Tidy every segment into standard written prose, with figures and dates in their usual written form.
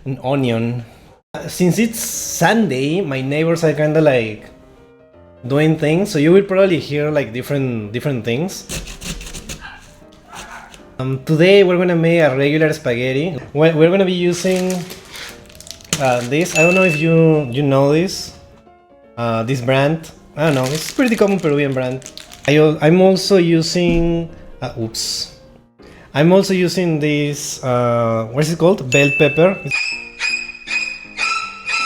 An onion. Since it's Sunday, my neighbors are kind of like doing things, so you will probably hear like different things. Today we're gonna make a regular spaghetti. We're gonna be using this. I don't know if you know this. This brand. I don't know. It's a pretty common Peruvian brand. I'm also using. Oops. I'm also using this. What is it called? Bell pepper.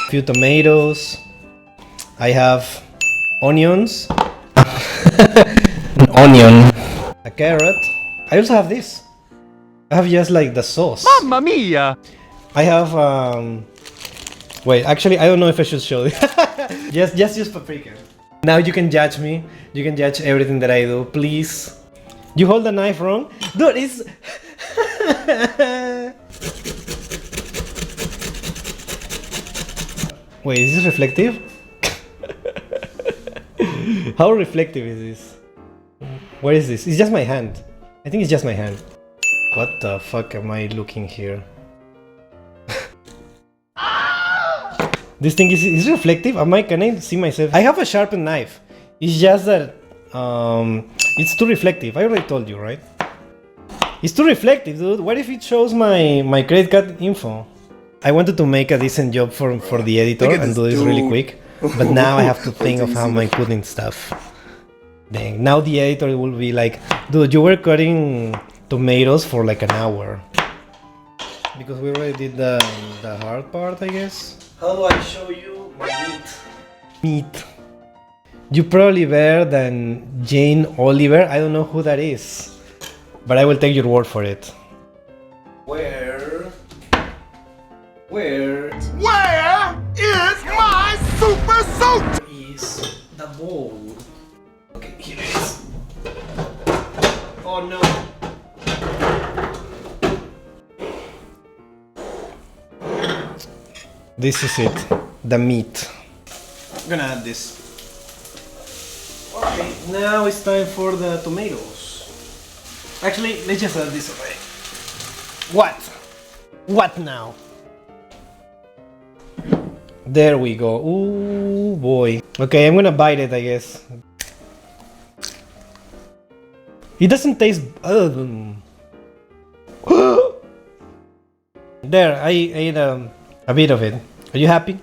A few tomatoes. I have onions. An onion. A carrot. I also have this. I have just like the sauce. Mamma mia! I have wait, actually I don't know if I should show it. just use paprika. Now you can judge me. You can judge everything that I do. Please. You hold the knife wrong? Dude, it's wait, is this reflective? How reflective is this? Where is this? It's just my hand. I think it's just my hand. What the fuck am I looking here? This thing is reflective? Can I see myself? I have a sharpened knife. It's just that it's too reflective. I already told you, right? It's too reflective, dude. What if it shows my credit card info? I wanted to make a decent job for the editor and do this really quick, but now I have to think of how am I putting stuff. Dang, now the editor will be like, dude, you were cutting tomatoes for like an hour. Because we already did the hard part, I guess. How do I show you my meat? You probably better than Jane Oliver. I don't know who that is, but I will take your word for it. Where is my super suit? Where is the bowl? Okay, here it is. Oh no. This is it, the meat. I'm gonna add this. Okay, now it's time for the tomatoes. Actually, let's just add this away. What now? There we go. Ooh boy. Okay, I'm gonna bite it, I guess. It doesn't taste. There, I ate a bit of it. Are you happy?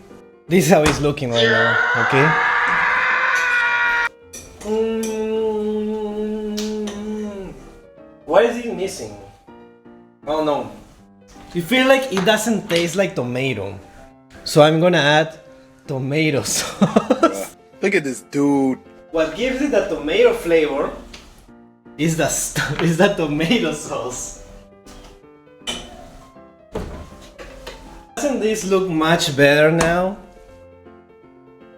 This is how it's looking right now, okay? What is it missing? Oh no. I feel like it doesn't taste like tomato. So I'm gonna add tomato sauce. Look at this dude. What gives it the tomato flavor is the tomato sauce. Doesn't this look much better now?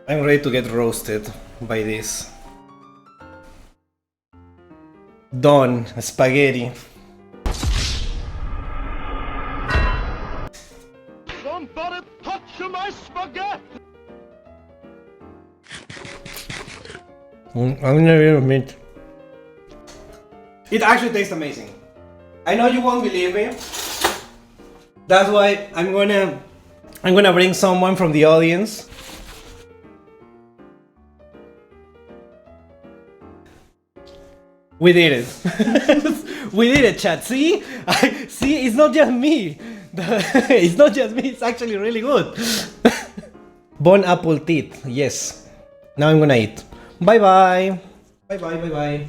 I'm ready to get roasted by this. Done. Spaghetti. Somebody touch my spaghetti! I'm gonna meat. It actually tastes amazing. I know you won't believe me. That's why I'm gonna bring someone from the audience. We did it. We did it, chat. See? See, it's not just me. It's not just me. It's actually really good. Bon appetit. Yes. Now I'm gonna eat. Bye bye. Bye bye. Bye bye.